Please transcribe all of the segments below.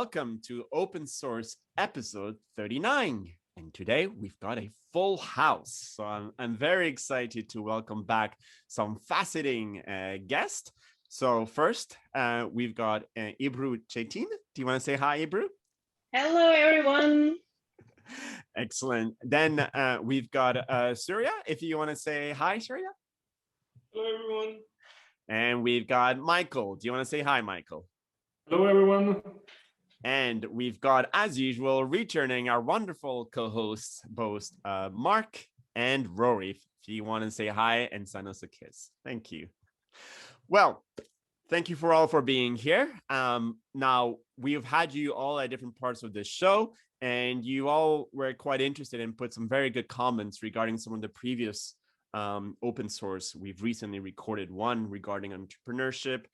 welcome to Open Source episode 39. And today we've got a full house. So I'm very excited to welcome back some fascinating guests. So first, we've got Ebru Cetin. Do you want to say hi, Ebru? Hello, everyone. Excellent. Then we've got Surya. If you want to say hi, Surya. Hello, everyone. And we've got Michael. Do you want to say hi, Michael? Hello, everyone. And we've got, as usual, returning our wonderful co-hosts, both Mark and Rory. If you want to say hi and send us a kiss. Thank you. Well, thank you for being here. Now, we've had you all at different parts of this show, and you all were quite interested and put some very good comments regarding some of the previous open source. We've recently recorded one regarding entrepreneurship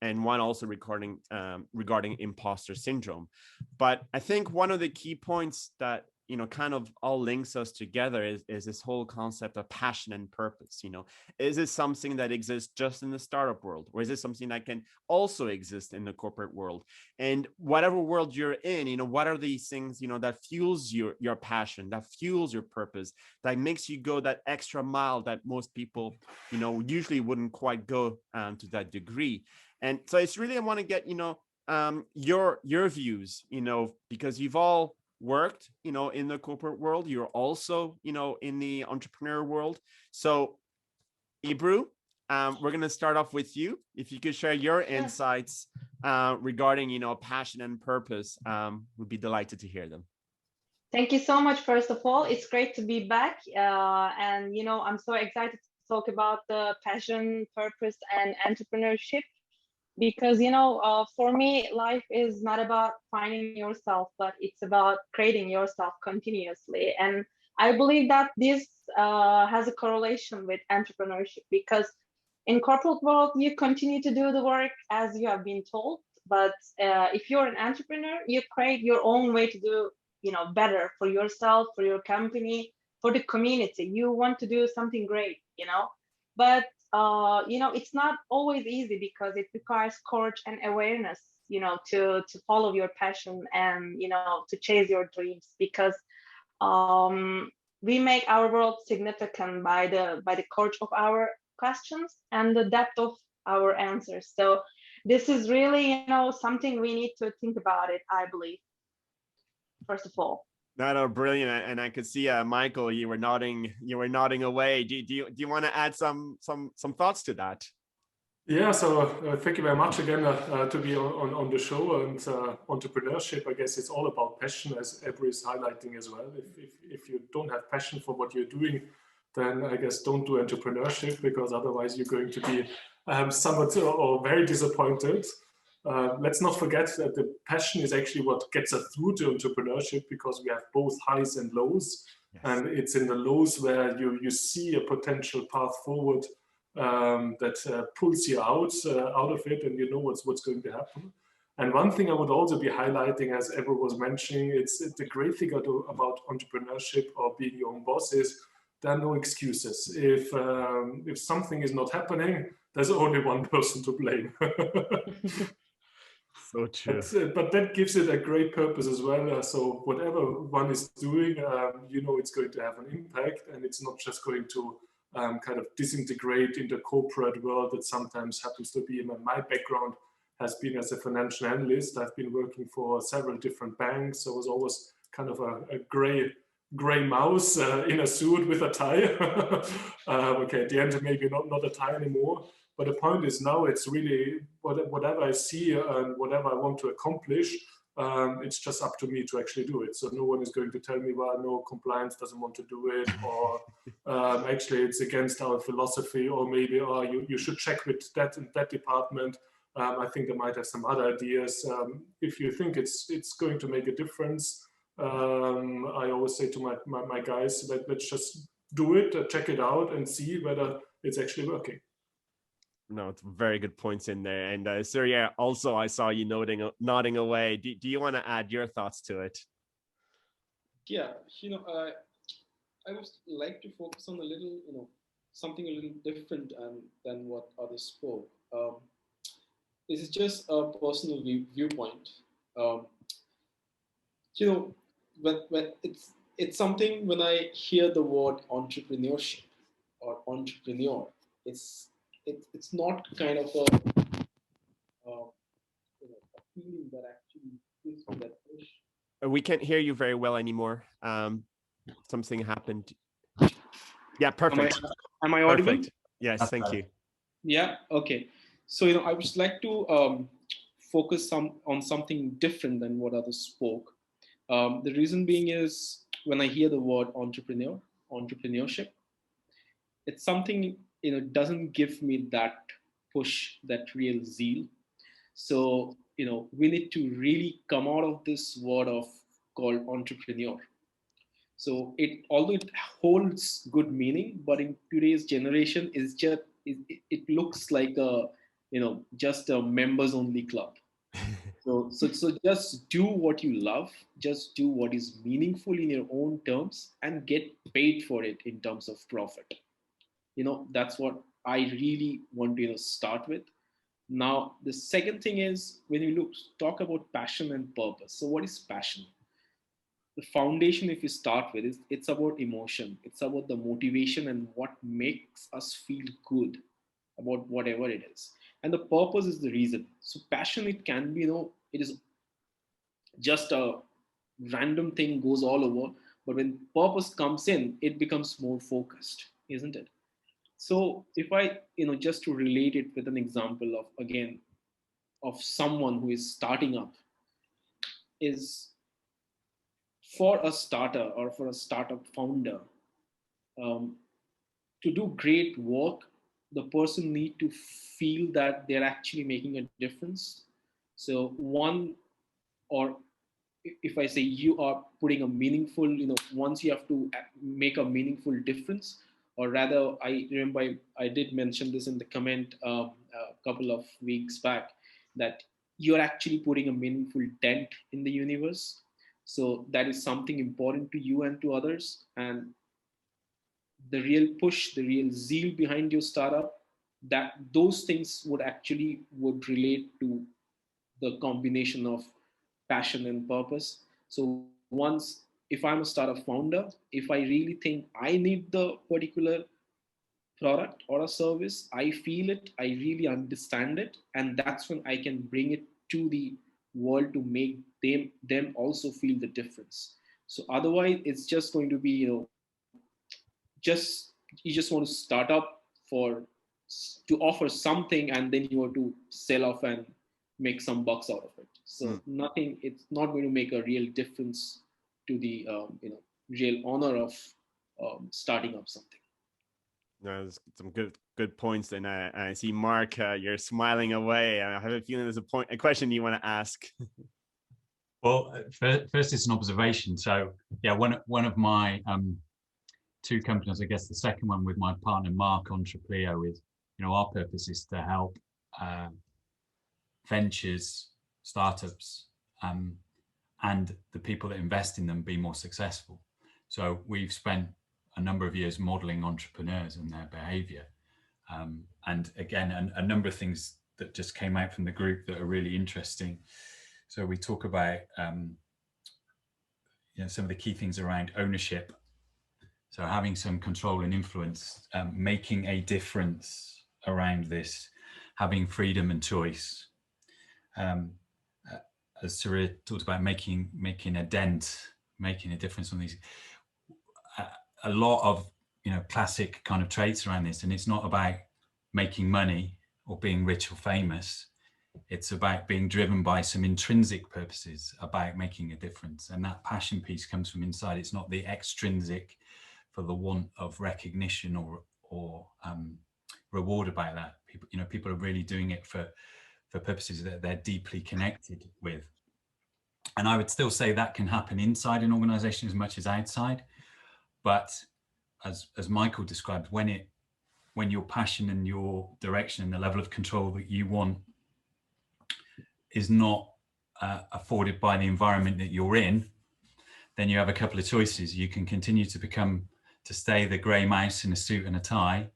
and one also regarding imposter syndrome. But I think one of the key points that, you know, kind of all links us together is this whole concept of passion and purpose. You know, is it something that exists just in the startup world, or is it something that can also exist in the corporate world? And whatever world you're in, you know, what are these things, you know, that fuels your passion, that fuels your purpose, that makes you go that extra mile that most people, you know, usually wouldn't quite go to that degree. And so it's really, I want to get, you know, your views, you know, because you've all worked, you know, in the corporate world. You're also, you know, in the entrepreneur world. So Ebru, we're going to start off with you. If you could share your insights regarding, you know, passion and purpose, we'd be delighted to hear them. Thank you so much. First of all, it's great to be back. And, you know, I'm so excited to talk about the passion, purpose, and entrepreneurship. Because, you know, for me, life is not about finding yourself, but it's about creating yourself continuously. And I believe that this has a correlation with entrepreneurship, because in corporate world, you continue to do the work as you have been told. But if you're an entrepreneur, you create your own way to do, you know, better for yourself, for your company, for the community. You want to do something great, you know. But you know, it's not always easy, because it requires courage and awareness, you know, to follow your passion and, you know, to chase your dreams. Because we make our world significant by the courage of our questions and the depth of our answers. So this is really, you know, something we need to think about it, I believe, first of all. No, brilliant. And I could see, Michael, you were nodding away. Do you want to add some thoughts to that? Yeah, so thank you very much again to be on the show. And entrepreneurship, I guess it's all about passion, as Ebru is highlighting as well. If you don't have passion for what you're doing, then I guess don't do entrepreneurship, because otherwise you're going to be somewhat or very disappointed. Let's not forget that the passion is actually what gets us through to entrepreneurship, because we have both highs and lows. Yes. And it's in the lows where you see a potential path forward that pulls you out of it, and you know what's going to happen. And one thing I would also be highlighting, as Ebru was mentioning, it's the great thing about entrepreneurship or being your own boss is there are no excuses. If something is not happening, there's only one person to blame. So true. But that gives it a great purpose as well. So whatever one is doing, you know, it's going to have an impact, and it's not just going to kind of disintegrate in the corporate world that sometimes happens to be. My background has been as a financial analyst. I've been working for several different banks. So I was always kind of a gray mouse in a suit with a tie. Okay, at the end, maybe not a tie anymore. But the point is now it's really whatever I see and whatever I want to accomplish, it's just up to me to actually do it. So no one is going to tell me, well, no, compliance doesn't want to do it, or actually it's against our philosophy, or maybe you should check with that and that department. I think they might have some other ideas. If you think it's going to make a difference, I always say to my guys, let's just do it, check it out, and see whether it's actually working. No, it's very good points in there. And Surya, also, I saw you nodding away. Do you want to add your thoughts to it? Yeah, you know, I would like to focus on a little, you know, something a little different than what others spoke. This is just a personal viewpoint. You know, when it's something, when I hear the word entrepreneurship or entrepreneur, it's not kind of a feeling that actually gives me that push. We can't hear you very well anymore. Something happened. Yeah, perfect. Am I audible? Perfect. Yes, thank you. Yeah. Okay. So I would just like to focus on something different than what others spoke. The reason being is, when I hear the word entrepreneurship, it's something, doesn't give me that push, that real zeal. So we need to really come out of this word of called entrepreneur. So although it holds good meaning, but in today's generation, it looks like a just a members only club. So just do what you love, just do what is meaningful in your own terms, and get paid for it in terms of profit. That's what I really want to start with. Now the second thing is, when you talk about passion and purpose. So what is passion? The foundation, if you start with, is it's about emotion, it's about the motivation and what makes us feel good about whatever it is. And the purpose is the reason. So passion, it can be, it is just a random thing, goes all over. But when purpose comes in, it becomes more focused, isn't it? So if I, just to relate it with an example of, again, of someone who is starting up, is, for a starter or for a startup founder, um, to do great work, the person need to feel that they're actually making a difference. So one, or if I say, you are putting a meaningful, once you have to make a meaningful difference, or rather, I remember I did mention this in the comment a couple of weeks back, that you're actually putting a meaningful dent in the universe. So that is something important to you and to others. And the real push, the real zeal behind your startup, that those things would relate to the combination of passion and purpose. So once, if I'm a startup founder, if I really think I need the particular product or a service, I feel it, I really understand it, and that's when I can bring it to the world to make them also feel the difference. So otherwise, it's just going to be, just you just want to start up for to offer something, and then you want to sell off and make some bucks out of it. So nothing, it's not going to make a real difference to the real honor of starting up something. No, there's some good points, and I see Mark, you're smiling away. I have a feeling there's a question you want to ask. Well, first it's an observation. So yeah, one of my two companies, I guess the second one with my partner Mark, Entrepleo, is, our purpose is to help ventures, startups, and the people that invest in them be more successful. So we've spent a number of years modeling entrepreneurs and their behavior. And again, a number of things that just came out from the group that are really interesting. So we talk about some of the key things around ownership. So having some control and influence, making a difference around this, having freedom and choice. As Surya talked about, making a dent, making a difference on these. A lot of classic kind of traits around this, and it's not about making money or being rich or famous. It's about being driven by some intrinsic purposes, about making a difference, and that passion piece comes from inside. It's not the extrinsic, for the want of recognition or reward about that. People are really doing it for purposes that they're deeply connected with. And I would still say that can happen inside an organization as much as outside. But as Michael described, when your passion and your direction and the level of control that you want is not afforded by the environment that you're in, then you have a couple of choices. You can continue to stay the grey mouse in a suit and a tie,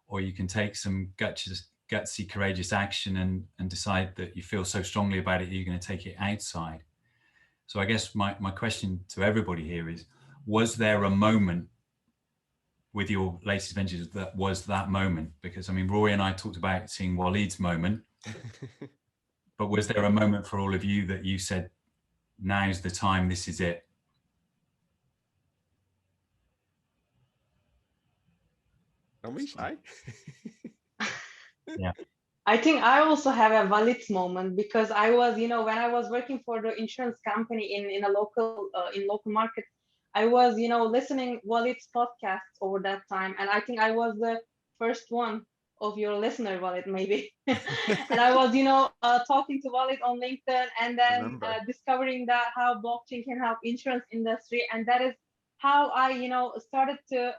or you can take some gutsy, courageous action and decide that you feel so strongly about it, you're going to take it outside. So I guess my question to everybody here is, was there a moment with your latest ventures that was that moment? Because I mean, Rory and I talked about seeing Waleed's moment, but was there a moment for all of you that you said, now's the time, this is it? Don't be shy. Yeah. I think I also have a Waleed's moment, because I was, when I was working for the insurance company in a local market, I was, listening Waleed's podcasts over that time, and I think I was the first one of your listener, Waleed, maybe. And I was, talking to Waleed on LinkedIn, and then discovering that how blockchain can help insurance industry, and that is how I, started to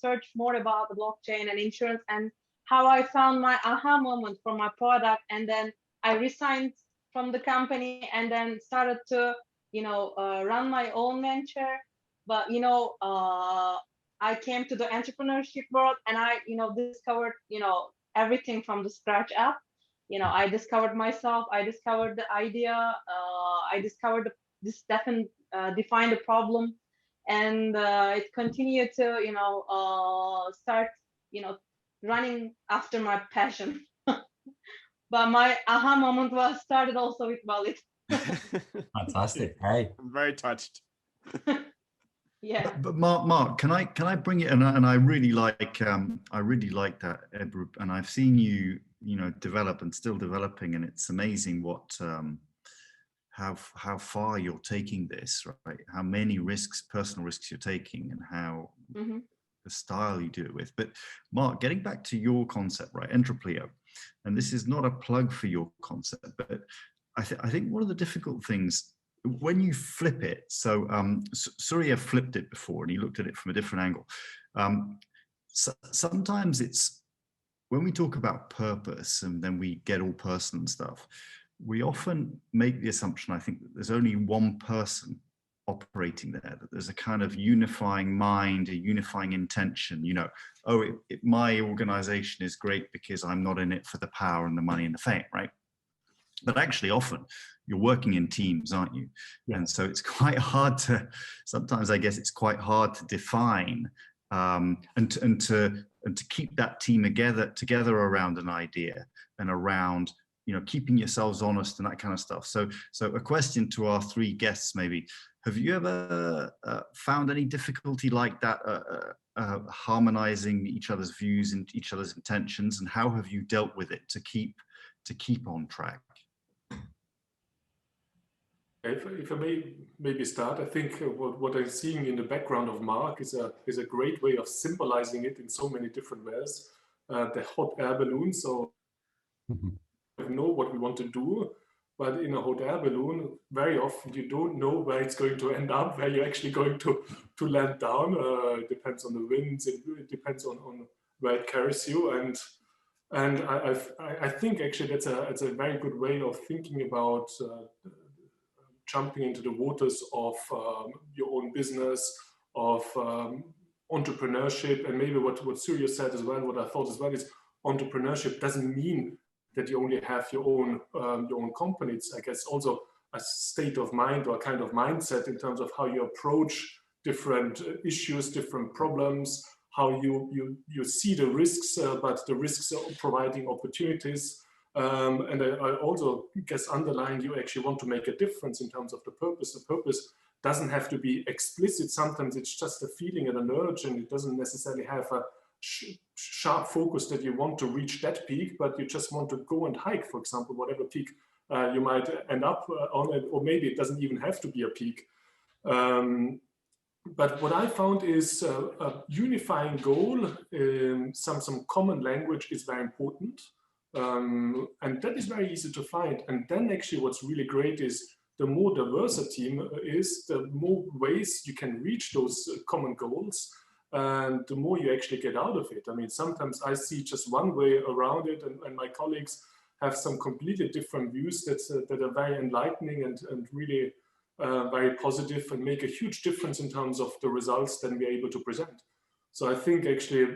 search more about the blockchain and insurance, and how I found my aha moment for my product. And then I resigned from the company and then started to, run my own venture. But, I came to the entrepreneurship world, and I, discovered, everything from the scratch up. I discovered myself, I discovered the idea, I discovered defined the problem, and it continued to, start, running after my passion. But my aha moment was started also with Waleed. Fantastic. Hey, I'm very touched. Yeah. But Mark, can I bring it? And I really like that, Ebru, and I've seen you, develop and still developing, and it's amazing what how far you're taking this, right? How many personal risks you're taking, and how the style you do it with. But Mark, getting back to your concept, right, Entreplio, and this is not a plug for your concept, but I think one of the difficult things when you flip it, so Surya flipped it before and he looked at it from a different angle. So sometimes it's, when we talk about purpose and then we get all personal and stuff, we often make the assumption, I think, that there's only one person operating there, that there's a kind of unifying mind, a unifying intention, my organization is great because I'm not in it for the power and the money and the fame, right? But actually often you're working in teams, aren't you? Yeah. And so it's quite hard to, sometimes I guess it's quite hard to define and to keep that team together around an idea and around, keeping yourselves honest and that kind of stuff. So a question to our three guests, maybe, have you ever found any difficulty like that, harmonizing each other's views and each other's intentions, and how have you dealt with it to keep on track? If I may maybe start, I think what I'm seeing in the background of Mark is a great way of symbolizing it in so many different ways. The hot air balloon. So we know what we want to do, but in a hot air balloon, very often you don't know where it's going to end up, where you're actually going to land down. It depends on the winds. It depends on where it carries you. And I think actually that's a very good way of thinking about jumping into the waters of your own business, of entrepreneurship. And maybe what Surya said as well, what I thought as well, is entrepreneurship doesn't mean that you only have your own company. It's, I guess, also a state of mind or a kind of mindset in terms of how you approach different issues, different problems, how you see the risks, but the risks are providing opportunities. And I also guess underline, you actually want to make a difference in terms of the purpose. The purpose doesn't have to be explicit. Sometimes it's just a feeling and an urge, and it doesn't necessarily have a sharp focus that you want to reach that peak, but you just want to go and hike, for example, whatever peak you might end up on, or maybe it doesn't even have to be a peak. But what I found is a unifying goal, some common language is very important. And that is very easy to find. And then actually what's really great is the more diverse a team is, the more ways you can reach those common goals, and the more you actually get out of it. I mean, sometimes I see just one way around it, and my colleagues have some completely different views that are very enlightening and really very positive and make a huge difference in terms of the results that we're able to present. So I think actually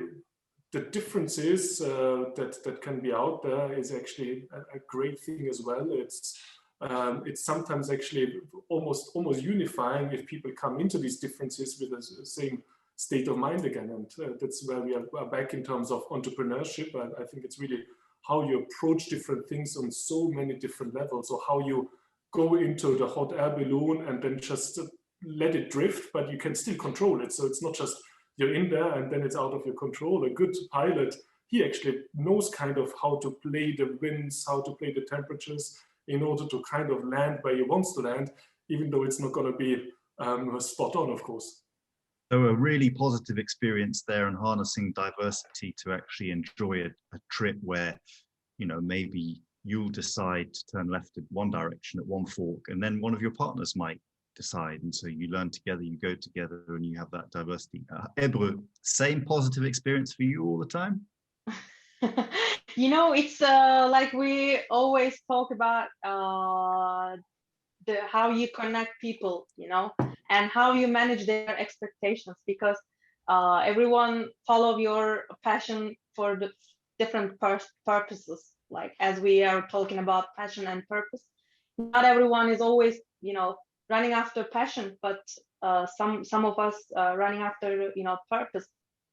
the differences that can be out there is actually a great thing as well. It's it's sometimes actually almost unifying if people come into these differences with the same state of mind again. And that's where we are back in terms of entrepreneurship. I think it's really how you approach different things on so many different levels, or how you go into the hot air balloon and then just let it drift, but you can still control it. So it's not just you're in there and then it's out of your control. A good pilot, he actually knows kind of how to play the winds, how to play the temperatures in order to kind of land where he wants to land, even though it's not going to be spot on, of course. So a really positive experience there, and harnessing diversity to actually enjoy a trip where, you know, maybe you'll decide to turn left in one direction at one fork, and then one of your partners might decide. And so you learn together, you go together, and you have that diversity. Ebru, same positive experience for you all the time? You know, it's like we always talk about how you connect people, you know, and how you manage their expectations, because everyone follow your passion for the different purposes. Like, as we are talking about passion and purpose, not everyone is always, you know, running after passion, but some of us running after, you know, purpose.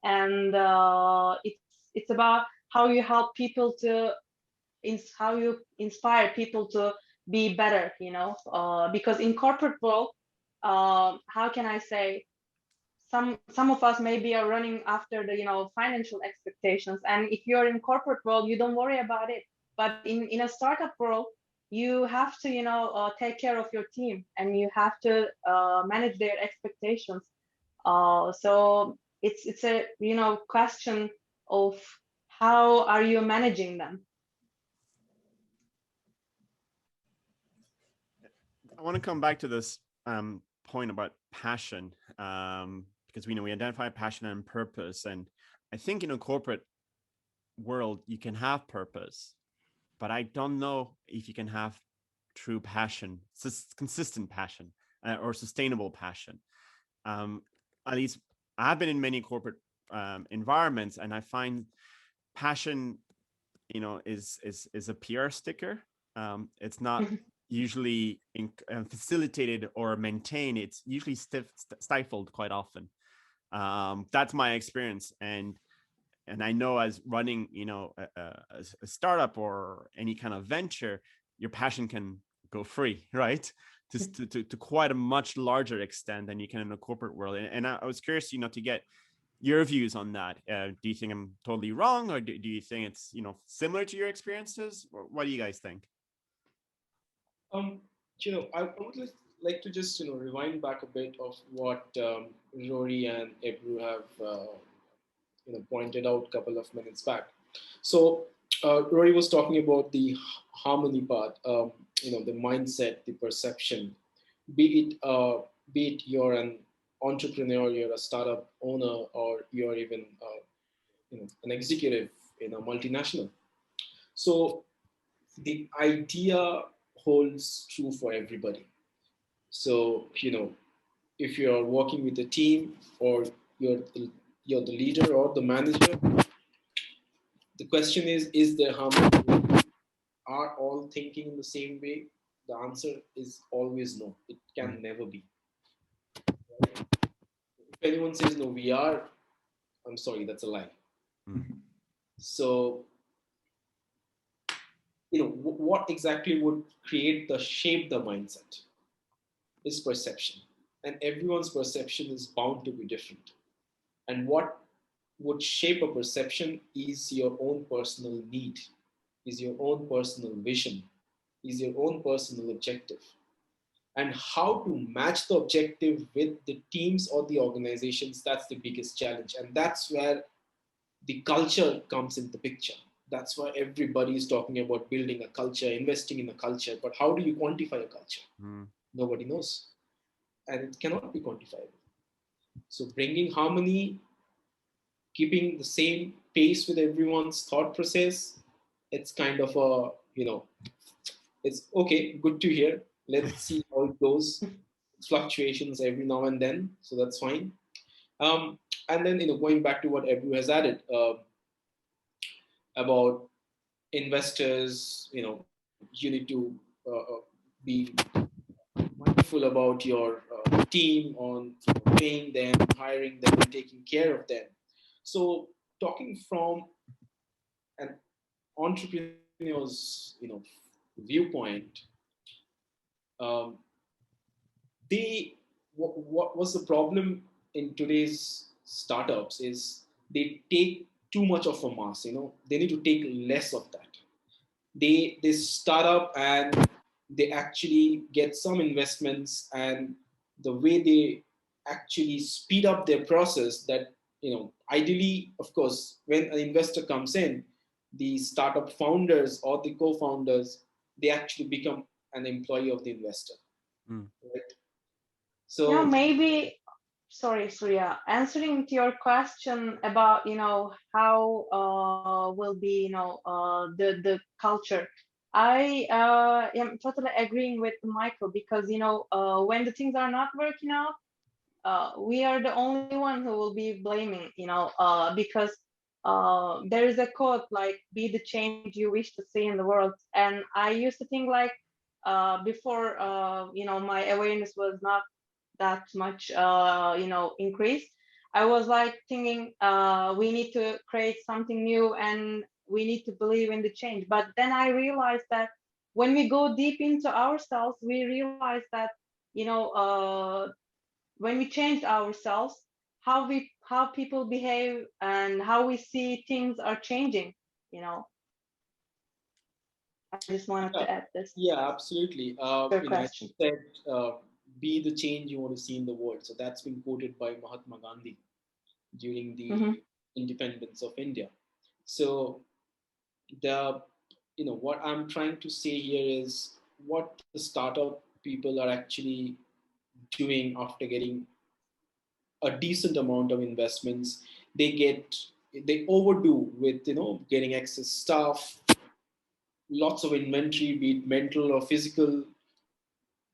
And it's about how you help people to how you inspire people to be better, you know, because in corporate world, how can I say, some of us maybe are running after the, you know, financial expectations, and if you're in corporate world, you don't worry about it. But in a startup world, you have to, you know, take care of your team, and you have to manage their expectations. So it's a, you know, question of how are you managing them. I want to come back to this point about passion, because we know we identify passion and purpose. And I think in a corporate world, you can have purpose, but I don't know if you can have true passion, consistent passion, or sustainable passion. At least I've been in many corporate environments, and I find passion, you know, is a PR sticker. It's not usually facilitated or maintained. It's usually stifled quite often. That's my experience, and I know, as running, you know, a startup or any kind of venture, your passion can go free, right? To quite a much larger extent than you can in a corporate world. And I was curious, you know, to get your views on that. Do you think I'm totally wrong, or do you think it's, you know, similar to your experiences? Or what do you guys think? You know, I would like to just, you know, rewind back a bit of what Rory and Ebru have you know, pointed out a couple of minutes back. So Rory was talking about the harmony part, you know, the mindset, the perception. Be it you're an entrepreneur, you're a startup owner, or you're even you know, an executive in a multinational. So the idea holds true for everybody. So, you know, if you're working with a team, or you're the leader or the manager, the question is there harmony? Are all thinking in the same way? The answer is always no. It can never be. If anyone says no, we are, I'm sorry, that's a lie. So, you know, what exactly would shape the mindset is perception. And everyone's perception is bound to be different. And what would shape a perception is your own personal need, is your own personal vision, is your own personal objective. And how to match the objective with the teams or the organizations, that's the biggest challenge. And that's where the culture comes in the picture. That's why everybody is talking about building a culture, investing in a culture. But how do you quantify a culture? Nobody knows. And it cannot be quantifiable. So bringing harmony, keeping the same pace with everyone's thought process, it's kind of a, you know, it's okay, good to hear. Let's see how it goes. It's fluctuations every now and then, so that's fine. And then, you know, going back to what Ebru has added about investors, you know, you need to be mindful about your team, on paying them, hiring them, and taking care of them. So talking from an entrepreneur's viewpoint, um, what was the problem in today's startups is they take too much of a mass. They need to take less of that. They start up and they actually get some investments, and the way they actually speed up their process, that ideally, of course, when an investor comes in, the startup founders or the co-founders, they actually become an employee of the investor. Right? So maybe, sorry, Surya, answering to your question about how will be the culture. I am totally agreeing with Michael, because when the things are not working out, we are the only one who will be blaming, because there is a quote like, be the change you wish to see in the world. And I used to think like, before my awareness was not that much increased, I was like thinking we need to create something new and we need to believe in the change. But then I realized that when we go deep into ourselves, we realize that when we change ourselves, how people behave and how we see things are changing. I just wanted to add this. Yeah, absolutely. I said, be the change you want to see in the world. So that's been quoted by Mahatma Gandhi during the independence of India. So what I'm trying to say here is what the startup people are actually doing after getting a decent amount of investments. They overdo with getting excess staff, lots of inventory, be it mental or physical.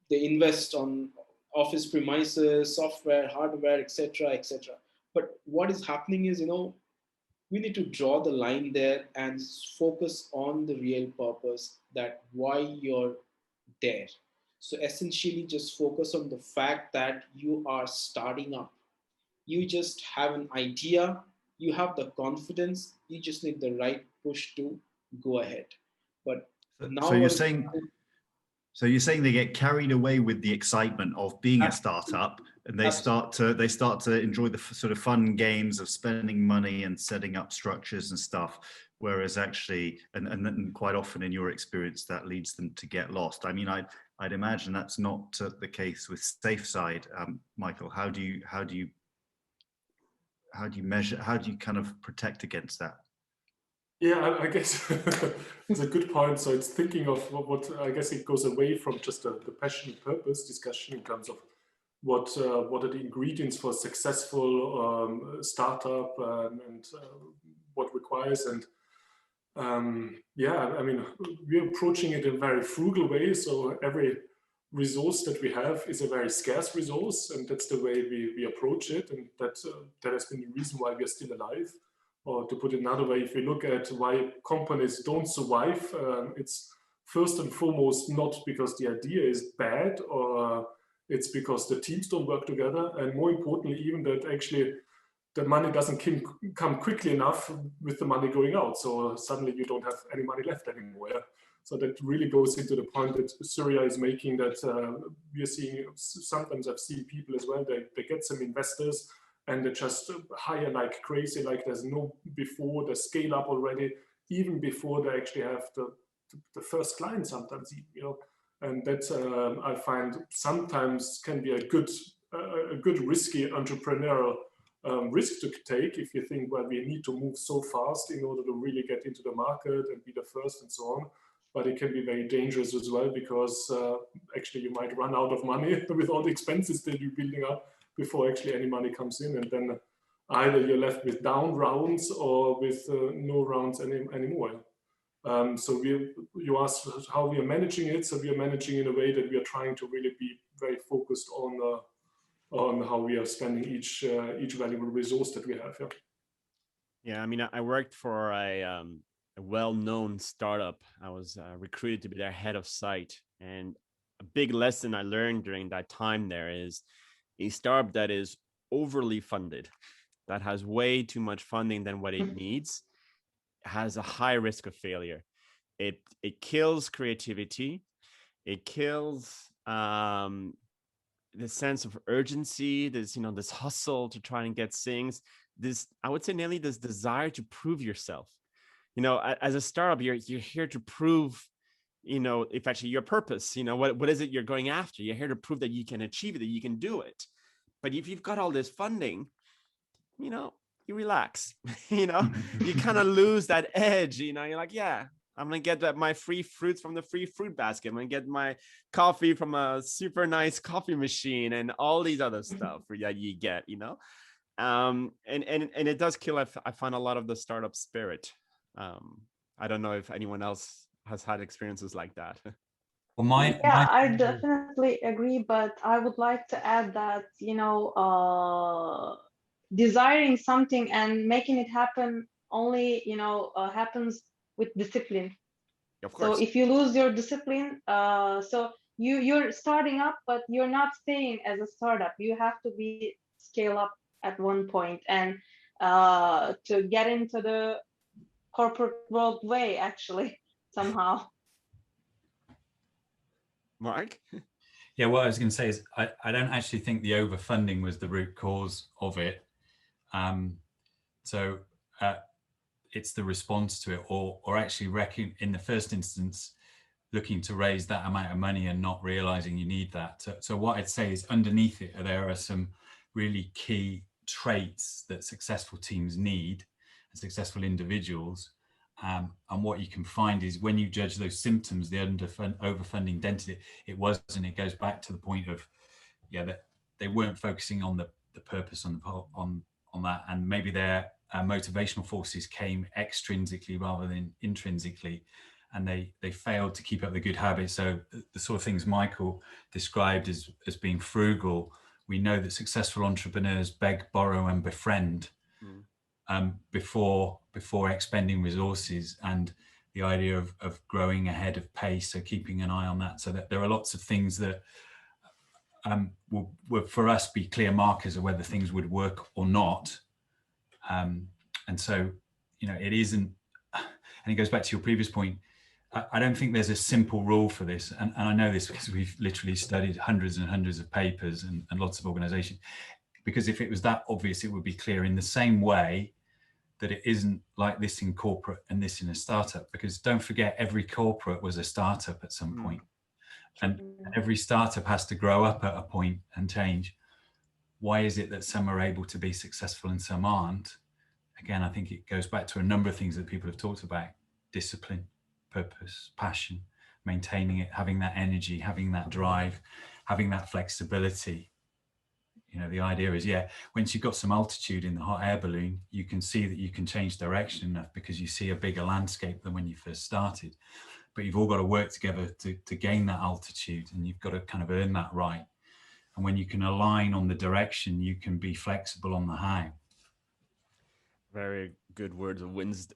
They invest on office premises, software, hardware, etc., etc. But what is happening is, we need to draw the line there and focus on the real purpose, that why you're there. So essentially, just focus on the fact that you are starting up. You just have an idea, you have the confidence, you just need the right push to go ahead. But now, so you're saying they get carried away with the excitement of being a startup, and they start to enjoy the sort of fun games of spending money and setting up structures and stuff, whereas actually, and quite often in your experience, that leads them to get lost. I mean, I'd imagine that's not the case with Safeside. Michael, how do you measure, how do you kind of protect against that? Yeah, I guess it's a good point. So it's thinking of what I guess it goes away from just the passion and purpose discussion in terms of what are the ingredients for a successful startup, and what requires. And yeah, I mean, we're approaching it in a very frugal way. So every resource that we have is a very scarce resource, and that's the way we approach it. And that has been the reason why we are still alive. Or to put it another way, if we look at why companies don't survive, it's first and foremost not because the idea is bad, or it's because the teams don't work together, and more importantly, even that actually the money doesn't come quickly enough with the money going out. So suddenly you don't have any money left anymore. Yeah? So that really goes into the point that Surya is making, that we are seeing, sometimes I've seen people as well, they get some investors, and they just hire like crazy, like there's no before, they scale up already, even before they actually have the first client sometimes, and that I find sometimes can be a good risky entrepreneurial risk to take, if you think, well, we need to move so fast in order to really get into the market and be the first and so on. But it can be very dangerous as well, because actually you might run out of money with all the expenses that you're building up before actually any money comes in, and then either you're left with down rounds or with no rounds anymore. So you asked how we are managing it. So we are managing in a way that we are trying to really be very focused on how we are spending each valuable resource that we have. Yeah, I mean, I worked for a well-known startup. I was recruited to be their head of site, and a big lesson I learned during that time there is a startup that is overly funded, that has way too much funding than what it needs, has a high risk of failure. It kills creativity. It kills the sense of urgency. There's, this hustle to try and get things. This, I would say, Nelly, this desire to prove yourself. As a startup, you're here to prove, if actually your purpose, what is it you're going after? You're here to prove that you can achieve it, that you can do it. But if you've got all this funding, you relax, you kind of lose that edge, you're like, yeah, I'm going to get my free fruits from the free fruit basket. I'm going to get my coffee from a super nice coffee machine and all these other stuff that you get, and it does kill, I find, a lot of the startup spirit. I don't know if anyone else has had experiences like that. Well, I definitely agree, but I would like to add that, desiring something and making it happen only, happens with discipline. Of course. So if you lose your discipline, so you're starting up, but you're not staying as a startup. You have to be scale up at one point, and to get into the corporate world way, actually, somehow. Mark? Yeah, what I was going to say is I don't actually think the overfunding was the root cause of it. So it's the response to it, or actually in the first instance, looking to raise that amount of money and not realizing you need that. So what I'd say is underneath it, there are some really key traits that successful teams need and successful individuals. And what you can find is when you judge those symptoms, the overfunding density, it goes back to the point of, that they weren't focusing on the purpose on that, and maybe their motivational forces came extrinsically rather than intrinsically, and they failed to keep up the good habits. So the sort of things Michael described as being frugal, we know that successful entrepreneurs beg, borrow, and befriend before expending resources, and the idea of growing ahead of pace, so keeping an eye on that. So that there are lots of things that will for us be clear markers of whether things would work or not. And so, it isn't, and it goes back to your previous point, I don't think there's a simple rule for this. And I know this because we've literally studied hundreds and hundreds of papers and lots of organizations, because if it was that obvious, it would be clear, in the same way that it isn't like this in corporate and this in a startup, because don't forget, every corporate was a startup at some point. And every startup has to grow up at a point and change. Why is it that some are able to be successful and some aren't? Again, I think it goes back to a number of things that people have talked about: discipline, purpose, passion, maintaining it, having that energy, having that drive, having that flexibility. The idea is, once you've got some altitude in the hot air balloon, you can see that you can change direction enough because you see a bigger landscape than when you first started. But you've all got to work together to gain that altitude, and you've got to kind of earn that right. And when you can align on the direction, you can be flexible on the how. Very good words of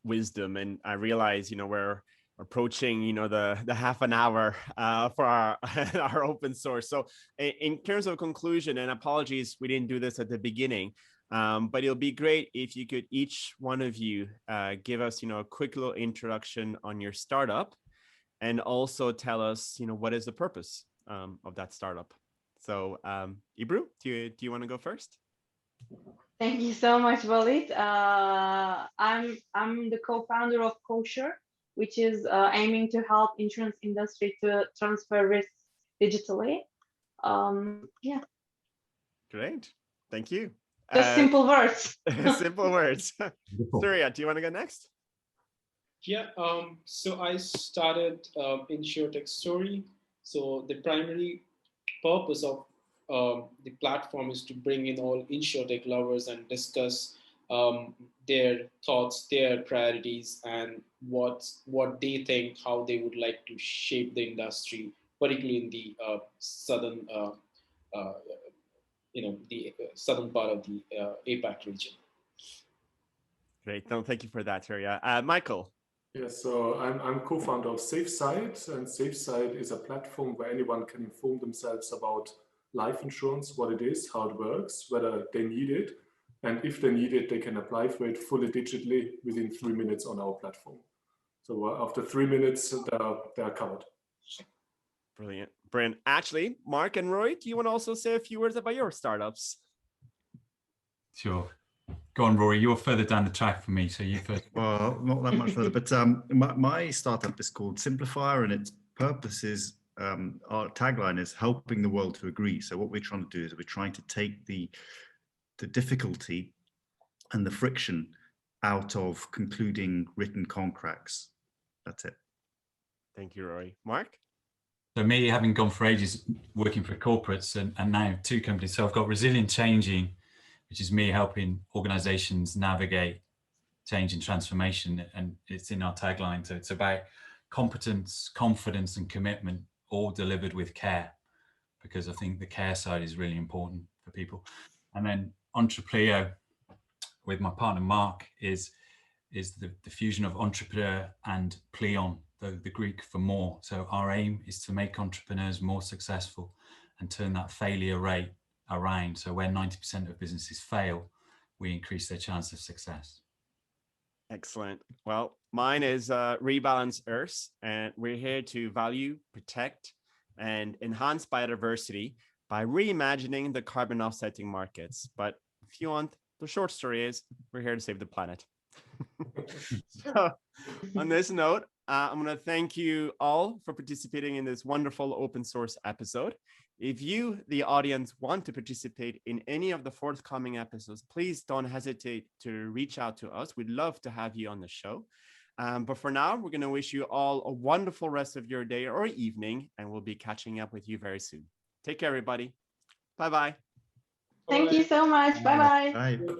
wisdom. And I realize, we're approaching, the half an hour for our our open source. So in terms of conclusion, and apologies, we didn't do this at the beginning, but it'll be great if you could, each one of you, give us, a quick little introduction on your startup, and also tell us, what is the purpose of that startup. So Ebru, do you want to go first? Thank you so much, Walid. I'm the co-founder of CoSure, which is aiming to help insurance industry to transfer risks digitally. Great, thank you. Just simple words. Simple words. Surya, do you want to go next? Yeah. So I started Insuretech story. So the primary purpose of the platform is to bring in all Insuretech lovers and discuss their thoughts, their priorities, and what they think, how they would like to shape the industry, particularly in the southern, the southern part of the APAC region. Great, no, thank you for that, Surya. Michael, Yes, so I'm co-founder of Safeside, and Safeside is a platform where anyone can inform themselves about life insurance, what it is, how it works, whether they need it, and if they need it, they can apply for it fully digitally within 3 minutes on our platform. So after 3 minutes, they are covered. Brilliant. Brilliant. Actually, Mark and Roy, do you want to also say a few words about your startups? Sure. Go on, Rory. You're further down the track for me, so you first. Well, not that much further, but my startup is called Simplifier, and its purpose is, our tagline is helping the world to agree. So what we're trying to do is we're trying to take the difficulty and the friction out of concluding written contracts. That's it. Thank you, Rory. Mark? So me, having gone for ages working for corporates and now 2 companies, so I've got Resilient Changing, which is me helping organizations navigate change and transformation, and it's in our tagline. So it's about competence, confidence, and commitment, all delivered with care, because I think the care side is really important for people. And then Entrepreneur, with my partner Mark, is the fusion of entrepreneur and Klien, the Greek for more. So our aim is to make entrepreneurs more successful and turn that failure rate around. So where 90% of businesses fail, we increase their chance of success. Excellent. Well, mine is Rebalance Earth, and we're here to value, protect, and enhance biodiversity by reimagining the carbon offsetting markets. But if you want, the short story is we're here to save the planet. So on this note, I'm going to thank you all for participating in this wonderful open source episode. If you, the audience, want to participate in any of the forthcoming episodes, please don't hesitate to reach out to us. We'd love to have you on the show. But for now, we're going to wish you all a wonderful rest of your day or evening, and we'll be catching up with you very soon. Take care, everybody. Bye-bye. Thank you so much. Bye-bye. Bye.